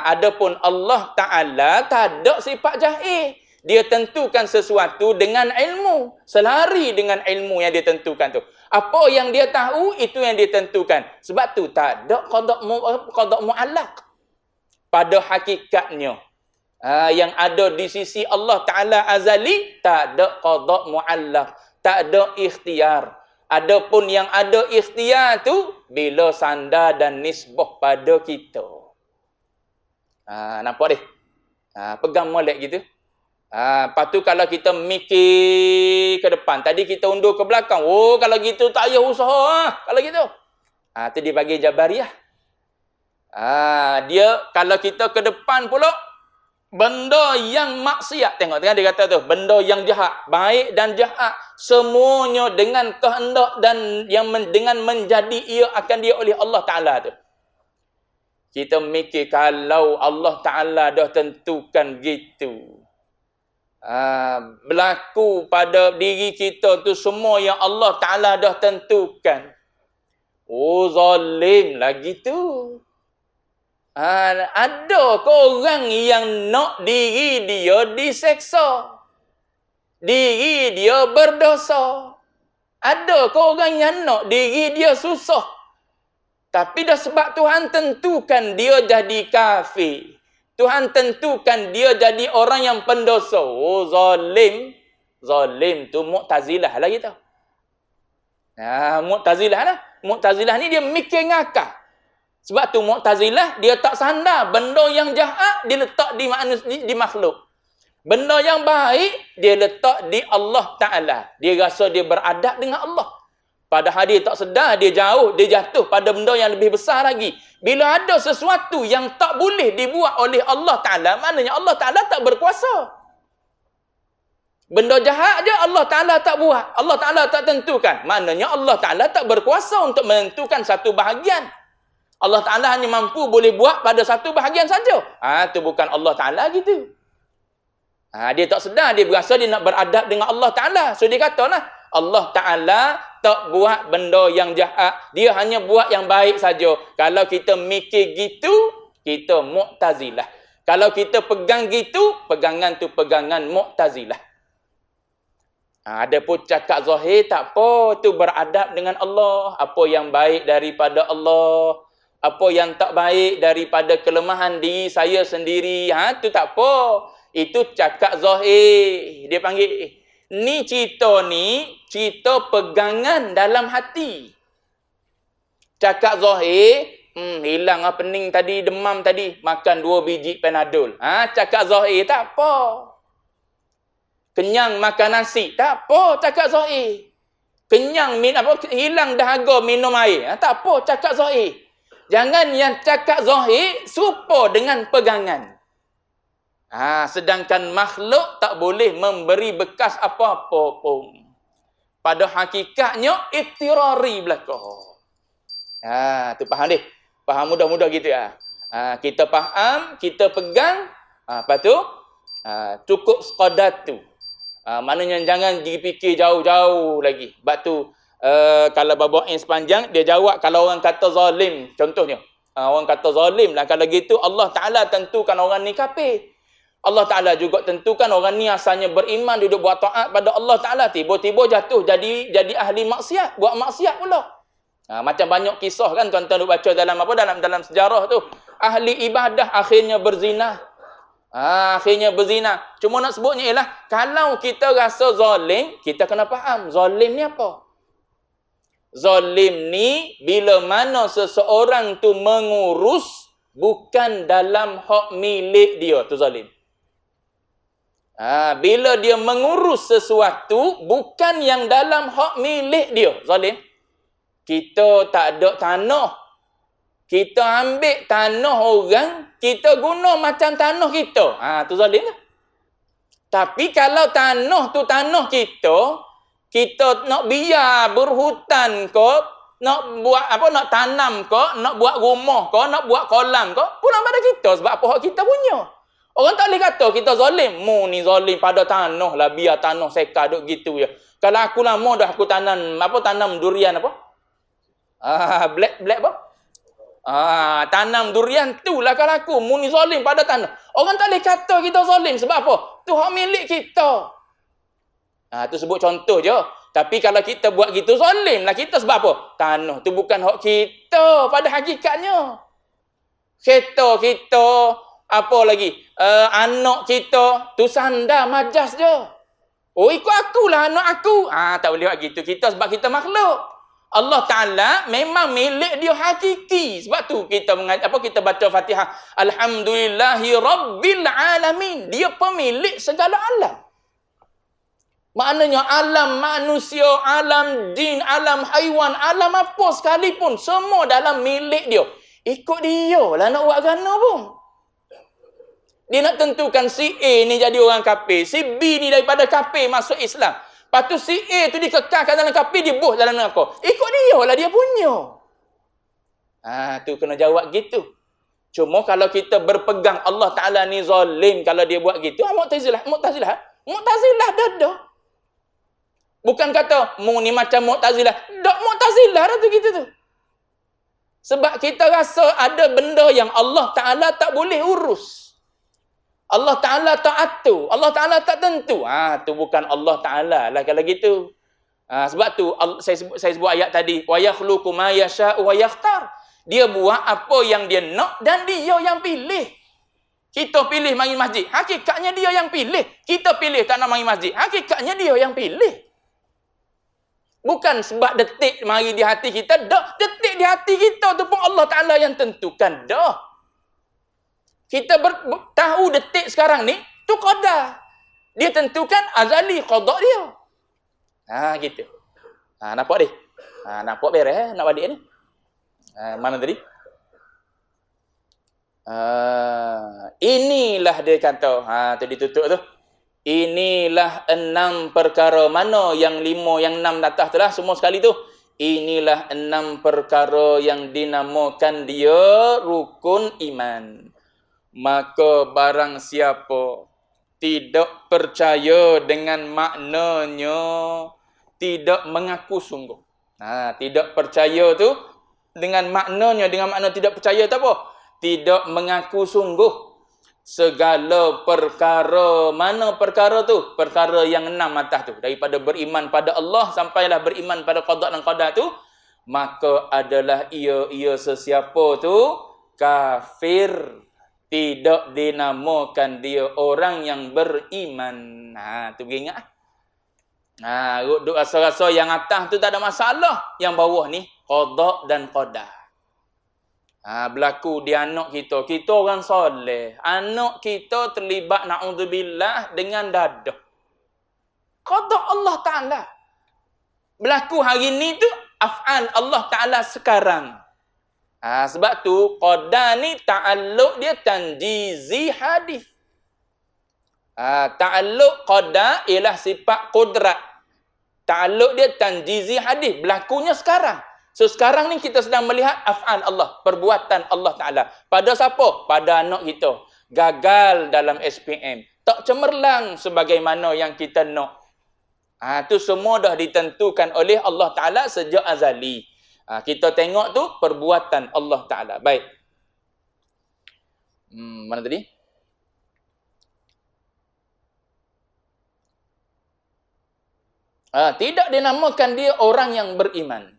Adapun Allah Ta'ala tak ada sifat jahil. Dia tentukan sesuatu dengan ilmu. Selari dengan ilmu yang dia tentukan tu. Apa yang dia tahu, itu yang dia tentukan. Sebab tu tak ada qada mu'allaq. Pada hakikatnya yang ada di sisi Allah Ta'ala azali, tak ada qada mu'allaq, tak ada ikhtiar. Adapun yang ada ikhtiar tu bila sandar dan nisbah pada kita. Nampak deh? Pegang molek gitu. Lepas tu kalau kita mikir ke depan, tadi kita undur ke belakang. Oh, kalau gitu tak payah usaha. Kalau gitu. Tu dia bagi Jabariyah. Dia kalau kita ke depan pula benda yang maksiat, tengok dia kata tu, benda yang jahat, baik dan jahat semuanya dengan kehendak dan yang dengan menjadi ia akan dia oleh Allah Ta'ala tu. Kita mikir kalau Allah Ta'ala dah tentukan gitu. Berlaku pada diri kita tu semua yang Allah Ta'ala dah tentukan. Oh, zalim lagi tu. Ada ke orang yang nak diri dia diseksa? Diri dia berdosa? Ada ke orang yang nak diri dia susah? Tapi dah sebab Tuhan tentukan dia jadi kafir. Tuhan tentukan dia jadi orang yang pendosa. Oh, zalim. Zalim tu Mu'tazilah lah kita. Mu'tazilah lah. Mu'tazilah ni dia mikir ngakak. Sebab tu Mu'tazilah dia tak sandar benda yang jahat dia letak di makhluk. Benda yang baik dia letak di Allah Ta'ala. Dia rasa dia beradab dengan Allah. Padahal dia tak sedar, dia jauh, dia jatuh pada benda yang lebih besar lagi. Bila ada sesuatu yang tak boleh dibuat oleh Allah Ta'ala, maknanya Allah Ta'ala tak berkuasa. Benda jahat je Allah Ta'ala tak buat. Allah Ta'ala tak tentukan. Maknanya Allah Ta'ala tak berkuasa untuk menentukan satu bahagian. Allah Ta'ala hanya mampu boleh buat pada satu bahagian saja. Itu bukan Allah Ta'ala gitu. Dia tak sedar, dia berasa dia nak beradab dengan Allah Ta'ala. So dia katalah, Allah Ta'ala tak buat benda yang jahat. Dia hanya buat yang baik saja. Kalau kita mikir gitu, kita Mu'tazilah. Kalau kita pegang gitu, pegangan tu pegangan Mu'tazilah. Ada pun cakap zahir, tak apa. Tu beradab dengan Allah. Apa yang baik daripada Allah. Apa yang tak baik daripada kelemahan diri saya sendiri. Tu tak apa. Itu cakap zahir. Dia panggil, ni cerita pegangan dalam hati. Cakap zahir, hilang pening tadi, demam tadi, makan 2 biji Panadol. Cakap zahir tak apa. Kenyang makan nasi, tak apa cakap zahir. Kenyang hilang dahaga minum air, tak apa cakap zahir. Jangan yang cakap zahir serupa dengan pegangan. Sedangkan makhluk tak boleh memberi bekas apa-apa pun. Pada hakikatnya ittirari belaka. Tu faham deh. Faham mudah-mudah gitu ya. Kita faham, kita pegang, lepas tu cukup sekadar tu. Maknanya jangan dipikir jauh-jauh lagi. Sebab tu kalau babain sepanjang dia jawab kalau orang kata zalim contohnya. Orang kata zalim lah kalau gitu Allah Taala tentukan orang ni kafir. Allah Ta'ala juga tentukan orang ni asalnya beriman, duduk buat taat pada Allah Ta'ala. Tiba-tiba jatuh jadi ahli maksiat. Buat maksiat pula. Macam banyak kisah kan tuan-tuan duk baca dalam sejarah tu. Ahli ibadah akhirnya berzina. Akhirnya berzina. Cuma nak sebutnya ialah, kalau kita rasa zalim, kita kena faham. Zalim ni apa? Zalim ni bila mana seseorang tu mengurus bukan dalam hak milik dia. Tu zalim. Bila dia mengurus sesuatu bukan yang dalam hak milik dia, zalim. Kita tak ada tanah. Kita ambil tanah orang, kita guna macam tanah kita. Tu zalim lah. Tapi kalau tanah tu tanah kita nak biar berhutan ke, nak buat nak tanam ke, nak buat rumah ke, nak buat kolam ke, pulang pada kita sebab apa hak kita punya. Orang tak boleh kata kita zalim. Mu ni zalim pada tanah lah. Biar tanah seka duk gitu je. Kalau aku lama dah aku tanam durian apa? Black apa? Tanam durian tu lah kalau aku. Mu ni zalim pada tanah. Orang tak boleh kata kita zalim. Sebab apa? Tu hak milik kita. Tu sebut contoh je. Tapi kalau kita buat gitu zalim lah kita sebab apa? Tanah tu bukan hak kita pada hakikatnya. Kereta kita, apa lagi? Anak kita tu sandar majas je. Oh, ikut akulah anak aku. Tak boleh buat gitu. Kita sebab kita makhluk. Allah Ta'ala memang milik dia hakiki. Sebab tu kita kita baca Fatihah. Alhamdulillahi Rabbil Alamin. Dia pemilik segala alam. Maknanya alam manusia, alam jin, alam haiwan, alam apa sekalipun. Semua dalam milik dia. Ikut dia lah nak buat gana pun. Dia nak tentukan si A ni jadi orang kafir. Si B ni daripada kafir masuk Islam. Lepas tu si A tu dikekalkan dalam kafir, dia buh dalam neraka. Ikut dia lah, dia punya. Tu kena jawab gitu. Cuma kalau kita berpegang Allah Ta'ala ni zalim kalau dia buat gitu. Mu'tazilah. Mu'tazilah dah. Bukan kata mu ni macam Mu'tazilah. Dak Mu'tazilah dah tu kita tu. Sebab kita rasa ada benda yang Allah Ta'ala tak boleh urus. Allah Ta'ala tak atur. Allah Ta'ala tak tentu. Tu bukan Allah Ta'ala lah kalau gitu. Sebab tu saya sebut ayat tadi. Wa yakhluqu ma yasha'u wa yakhtar. Dia buat apa yang dia nak dan dia yang pilih. Kita pilih mari masjid. Hakikatnya dia yang pilih. Kita pilih tak nak mari masjid. Hakikatnya dia yang pilih. Bukan sebab detik mari di hati kita. Dah, detik di hati kita tu pun Allah Ta'ala yang tentukan. Dah. Kita tahu detik sekarang ni, tu qadar. Dia tentukan azali qada dia. Gitu. Nampak dia? Nampak beres nak balik ni? Mana tadi? Inilah dia kata. Tu ditutup tu. Inilah 6 perkara. Mana yang 5, yang 6 atas tu lah. Semua sekali tu. Inilah 6 perkara yang dinamakan dia rukun iman. Maka barang siapa tidak percaya dengan maknanya, tidak mengaku sungguh. Tidak percaya tu dengan maknanya, dengan makna tidak percaya tak apa. Tidak mengaku sungguh. Segala perkara, mana perkara tu? Perkara yang 6 atas tu. Daripada beriman pada Allah sampailah beriman pada qada dan qadar tu, maka adalah ia sesiapa tu kafir. Tidak dinamakan dia orang yang beriman. Tu boleh ingat. Duk rasa-rasa yang atas tu tak ada masalah. Yang bawah ni qada dan qadar. Berlaku di anak kita. Kita orang soleh. Anak kita terlibat na'udzubillah dengan dadah. Qada Allah Ta'ala. Berlaku hari ni tu af'al Allah Ta'ala sekarang. Sebab tu qada ni ta'alluq dia tanjizi hadis. Ta'alluq qada ialah sifat qudrat. Ta'alluq dia tanjizi hadis. Berlakunya sekarang. So sekarang ni kita sedang melihat af'al Allah, perbuatan Allah Ta'ala. Pada siapa? Pada anak kita. Gagal dalam SPM. Tak cemerlang sebagaimana yang kita nak. Tu semua dah ditentukan oleh Allah Ta'ala sejak azali. Kita tengok tu perbuatan Allah Ta'ala. Baik. Mana tadi? Tidak dinamakan dia orang yang beriman.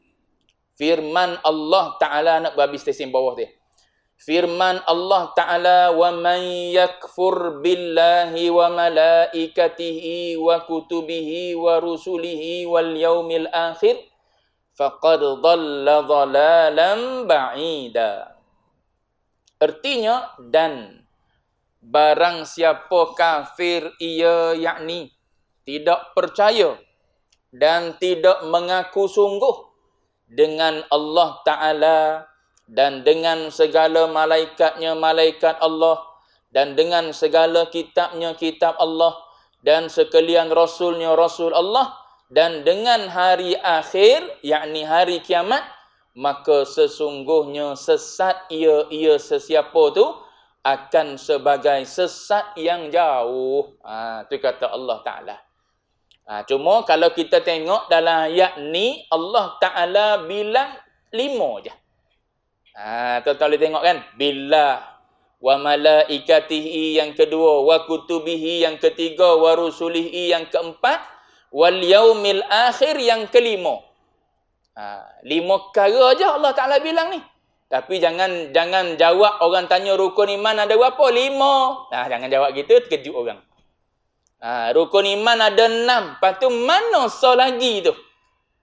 Firman Allah Ta'ala, nak berhabis stesen bawah dia. Firman Allah Ta'ala, wa man yakfur billahi wa malaikatihi wa kutubihi wa rusulihi wal yaumil akhir faqad dhalla dhalalan ba'ida. Artinya, dan barang siapa kafir ia, yakni tidak percaya dan tidak mengaku sungguh dengan Allah Ta'ala dan dengan segala malaikatnya malaikat Allah dan dengan segala kitabnya kitab Allah dan sekalian rasulnya rasul Allah dan dengan hari akhir, yakni hari kiamat, maka sesungguhnya sesat ia sesiapa tu akan sebagai sesat yang jauh. Tu kata Allah Ta'ala. Cuma kalau kita tengok dalam ayat ni, Allah Ta'ala bilang 5 je. Tuan-tuan boleh tengok kan? Billah, wa malaikatihi yang kedua, wa kutubihi yang ketiga, wa rusulihi yang keempat, wal yaumil akhir yang kelima. 5 perkara je Allah Ta'ala bilang ni. Tapi jangan jawab orang tanya rukun iman ada berapa? 5. Jangan jawab gitu, terkejut orang. Rukun iman ada 6. Lepas tu mana lagi tu?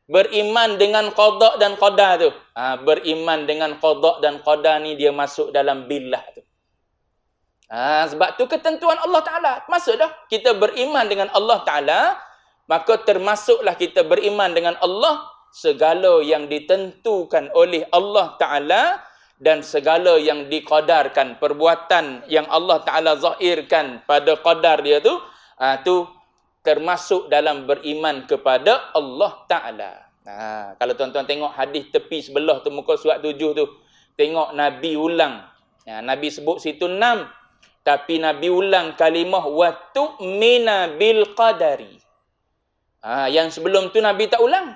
Beriman dengan qada dan qadar tu. Beriman dengan qada dan qadar ni dia masuk dalam billah tu. Sebab tu ketentuan Allah Ta'ala. Masuk dah. Kita beriman dengan Allah Ta'ala, maka termasuklah kita beriman dengan Allah, segala yang ditentukan oleh Allah Ta'ala dan segala yang diqadarkan, perbuatan yang Allah Ta'ala zahirkan pada qadar dia tu, tu termasuk dalam beriman kepada Allah Ta'ala. Kalau tuan-tuan tengok hadis tepi sebelah tu, muka surat 7 tu, tengok Nabi ulang. Nabi sebut situ 6. Tapi Nabi ulang kalimah wa tu'mina bil qadari. Yang sebelum tu Nabi tak ulang.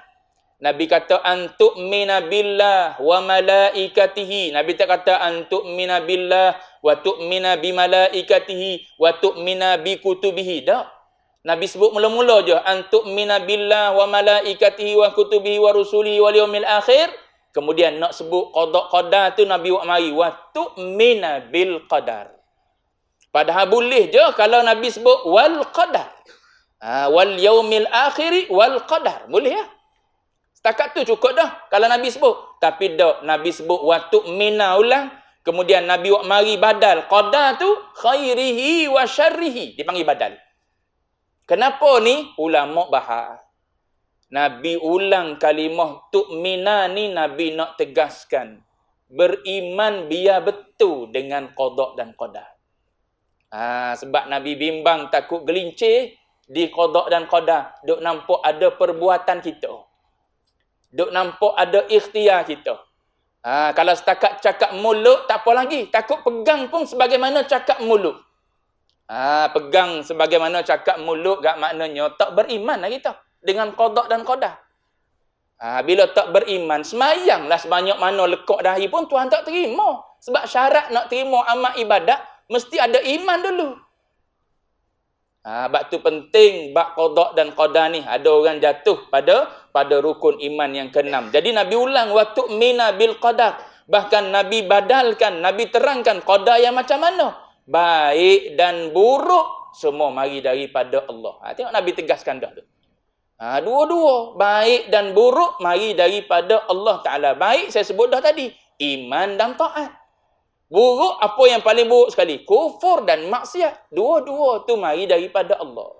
Nabi kata antu'mina billah wa malaikatihi. Nabi tak kata antu'mina billah wa tu'mina bi malaikatihi wa tu'mina bi kutubihi. Tak. Nabi sebut mula-mula je antu'mina billah wa malaikatihi wa kutubihi wa rusulihi wal yaumil akhir. Kemudian nak sebut qada tu Nabi buat mari wa tu'mina bil qadar. Padahal boleh je kalau Nabi sebut wal qadar. Wal yaumil akhiri wal qadar. Boleh ya? Setakat tu cukup dah kalau Nabi sebut. Tapi dah Nabi sebut wa tu'mina ulang. Kemudian Nabi buat mari badal. Qadar tu khairihi wa syarrihi. Dipanggil badal. Kenapa ni? Ulama bahas. Nabi ulang kalimah tu'mina ni Nabi nak tegaskan. Beriman biar betul dengan qada dan qadar. Sebab Nabi bimbang takut gelincir di qada dan qadar. Duk nampak ada perbuatan kita. Duk nampak ada ikhtiar kita. Kalau setakat cakap mulut tak apa lagi. Takut pegang pun sebagaimana cakap mulut. Pegang sebagaimana cakap mulut gak maknanya tak beriman lah kita dengan qada dan qadar. Bila tak beriman, semayanglah sebanyak mana lekuk dahi pun Tuhan tak terima. Sebab syarat nak terima amal ibadat mesti ada iman dulu. Bab tu penting, bab qada dan qadar ni. Ada orang jatuh pada rukun iman yang ke-6. Jadi Nabi ulang wa tu'mina bil qadar. Bahkan Nabi badalkan, Nabi terangkan qadar yang macam mana. Baik dan buruk semua mari daripada Allah. Tengok Nabi tegaskan dah tu. Dua-dua, baik dan buruk mari daripada Allah Ta'ala. Baik saya sebut dah tadi, iman dan taat. Buruk, apa yang paling buruk sekali? Kufur dan maksiat. Dua-dua tu mari daripada Allah.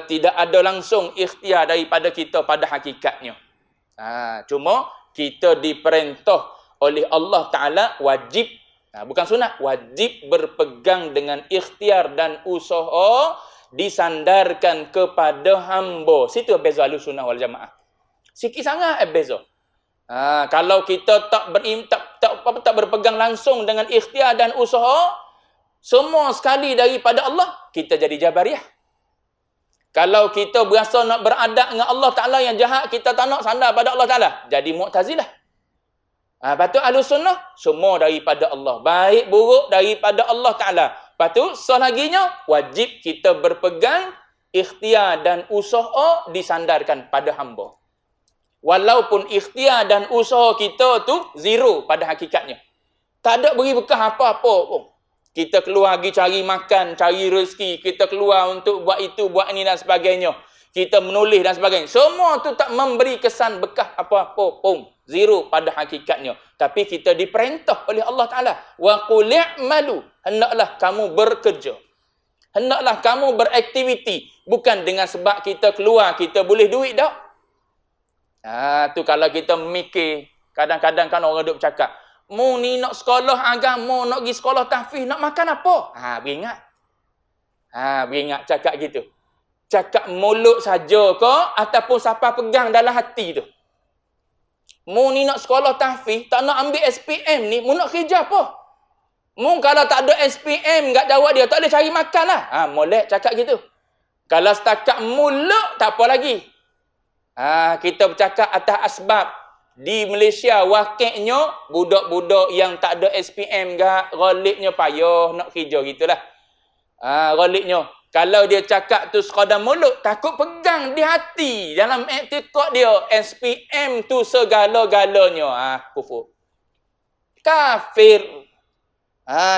Tidak ada langsung ikhtiar daripada kita pada hakikatnya. Cuma kita diperintah oleh Allah Ta'ala wajib, bukan sunat, wajib berpegang dengan ikhtiar dan usaha disandarkan kepada hamba. Situ beza Ahlussunnah wal Jamaah. Sikit sangat beza. Kalau kita tak berpegang langsung dengan ikhtiar dan usaha, semua sekali daripada Allah, kita jadi Jabariyah. Kalau kita berasa nak beradab dengan Allah Ta'ala yang jahat, kita tak nak sandar pada Allah Ta'ala, jadi Mu'tazilah. Lepas tu Ahlussunnah, semua daripada Allah. Baik buruk daripada Allah Ta'ala. Lepas tu, selaginya, wajib kita berpegang ikhtiar dan usaha disandarkan pada hamba. Walaupun ikhtiar dan usaha kita tu zero pada hakikatnya. Tak ada beri bekah apa-apa pun. Kita keluar pergi cari makan, cari rezeki. Kita keluar untuk buat itu, buat ini dan sebagainya. Kita menulis dan sebagainya. Semua tu tak memberi kesan bekah apa-apa pun. Zero pada hakikatnya. Tapi kita diperintah oleh Allah Ta'ala. Wa qul i'malu. Hendaklah kamu bekerja. Hendaklah kamu beraktiviti. Bukan dengan sebab kita keluar, kita boleh duit tak? Tu kalau kita mikir, kadang-kadang kan orang duk bercakap, mu ni nak sekolah agama, nak pergi sekolah tahfiz, nak makan apa? Beringat. Beringat cakap gitu. Cakap mulut saja ke ataupun siapa pegang dalam hati tu? Mu ni nak sekolah tahfiz, tak nak ambil SPM ni, mu nak kerja apa? Mu kalau tak ada SPM kat jawab dia, tak boleh cari makan lah. Molek cakap gitu. Kalau setakat mulut, tak apa lagi. Kita bercakap atas asbab. Di Malaysia, wakilnya, budak-budak yang tak ada SPM gak, ghalibnya payah nak kerja gitulah. Ghalibnya. Kalau dia cakap tu sekadar mulut, takut pegang di hati. Dalam iktikad dia, SPM tu segala-galanya. Kufur. Kafir.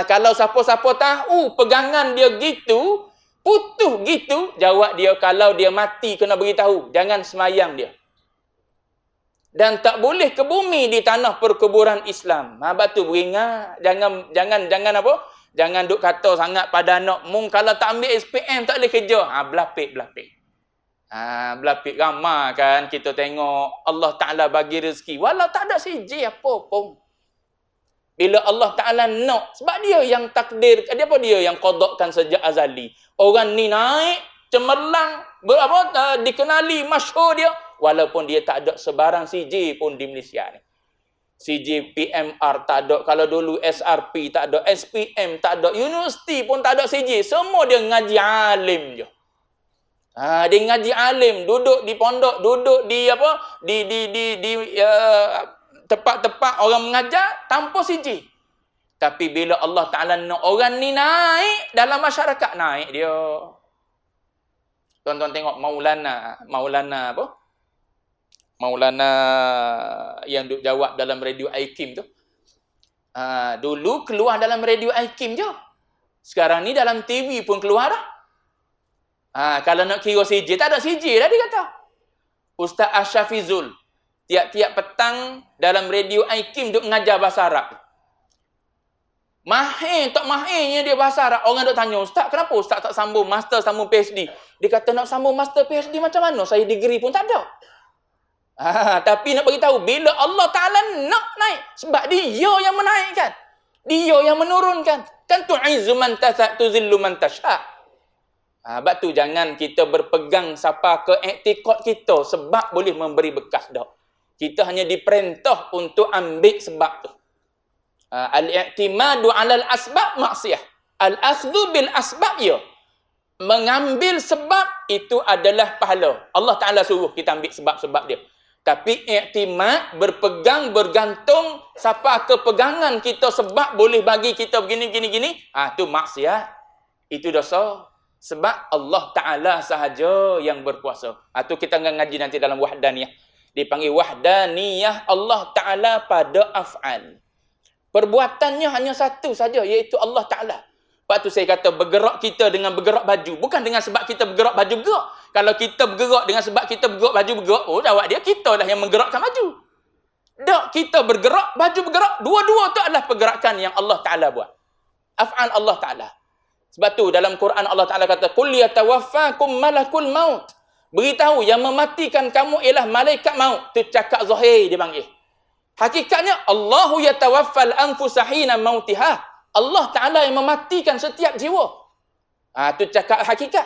Kalau siapa-siapa tahu pegangan dia gitu, putus gitu, jawab dia kalau dia mati kena beritahu, jangan semayang dia. Dan tak boleh ke bumi di tanah perkuburan Islam. Batu beringat, jangan apa? Jangan duk kata sangat pada anak, mung kalau tak ambil SPM tak boleh kerja. Belapik. Belapik ramai kan kita tengok Allah Ta'ala bagi rezeki. Walau tak ada siji apa pun. Bila Allah Ta'ala nak. Sebab dia yang takdir. Dia yang qadakkan sejak azali. Orang ni naik, cemerlang, dikenali, masyhur dia. Walaupun dia tak ada sebarang siji pun di Malaysia ni. CJPMR tak ada. Kalau dulu SRP tak ada. SPM tak ada. Universiti pun tak ada CJ. Semua dia ngaji alim je. Dia ngaji alim. Duduk di pondok. Duduk di apa? Di tempat-tempat orang mengajar tanpa CJ. Tapi bila Allah Ta'ala nak orang ni naik dalam masyarakat, naik dia. Tuan-tuan tengok Maulana apa? Maulana yang duk jawab dalam radio IKIM tu. Dulu keluar dalam radio IKIM je. Sekarang ni dalam TV pun keluar dah. Kalau nak kira CJ, tak ada CJ dah dia kata. Ustaz Asyafizul tiap-tiap petang dalam radio IKIM duk mengajar bahasa Arab. Tak mahirnya dia bahasa Arab. Orang duk tanya, Ustaz kenapa Ustaz tak sambung master, sambung PhD? Dia kata nak sambung master PhD macam mana? Saya degree pun tak ada. Tapi nak beritahu, bila Allah Ta'ala nak naik, sebab dia yang menaikkan. Dia yang menurunkan. Kan tu'izzu man tasha' tuzillu man tasha'. Sebab tu jangan kita berpegang siapa ke i'tiqad kita sebab boleh memberi bekas dah. Kita hanya diperintah untuk ambil sebab tu. Al-i'timadu 'alal asbab maksiyah. Al-akhdhu bil asbab ya. Mengambil sebab itu adalah pahala. Allah Ta'ala suruh kita ambil sebab-sebab dia. Tapi i'timad, berpegang, bergantung, siapa kepegangan kita sebab boleh bagi kita begini, itu maksiat. Itu dosa. Sebab Allah Ta'ala sahaja yang berkuasa. Itu kita akan ngaji nanti dalam wahdaniyah. Dipanggil wahdaniyah Allah Ta'ala pada af'al. Perbuatannya hanya satu saja, iaitu Allah Ta'ala. Lepas tu saya kata, bergerak kita dengan bergerak baju. Bukan dengan sebab kita bergerak baju gerak. Kalau kita bergerak dengan sebab kita bergerak baju bergerak, jawab dia, kita lah yang menggerakkan baju. Tak, kita bergerak, baju bergerak. Dua-dua tu adalah pergerakan yang Allah Ta'ala buat. Af'al Allah Ta'ala. Sebab tu dalam Quran Allah Ta'ala kata, Qul yatawaffakum malakul maut. Beritahu, yang mematikan kamu ialah malaikat maut. Tu cakap zahir dia panggil. Hakikatnya, Allahu yatawaffal anfusa hina mautiha. Allah Ta'ala yang mematikan setiap jiwa. Itu cakap hakikat.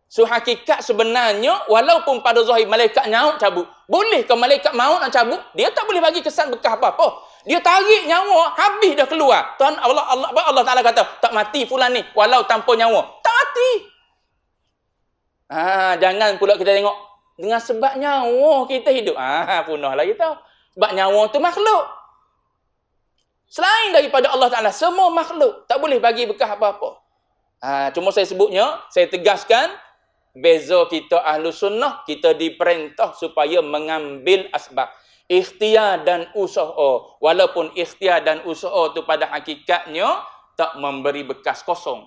So hakikat sebenarnya, walaupun pada zahir malaikat nyaut cabut. Boleh ke malaikat maut nak cabut? Dia tak boleh bagi kesan bekas apa-apa. Dia tarik nyawa, habis dah keluar. Tuhan Allah Ta'ala kata, tak mati fulan ni, walau tanpa nyawa. Tak mati. Jangan pula kita tengok, dengan sebab nyawa kita hidup. Punahlah kita. Sebab nyawa tu makhluk. Selain daripada Allah Ta'ala, semua makhluk tak boleh bagi bekas apa-apa. Cuma saya sebutnya, saya tegaskan, beza kita ahlu sunnah, kita diperintah supaya mengambil asbab. Ikhtiar dan usaha. Walaupun ikhtiar dan usaha tu pada hakikatnya, tak memberi bekas kosong.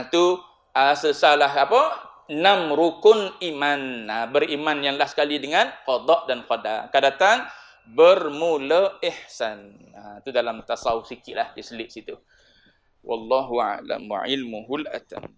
Itu sesalah 6 rukun iman. Beriman yang last sekali dengan qada dan qadar. Akan datang, bermula ihsan. Itu dalam tasawuf sikit lah, diselit situ. Wallahu a'lam wa ilmuhul atam.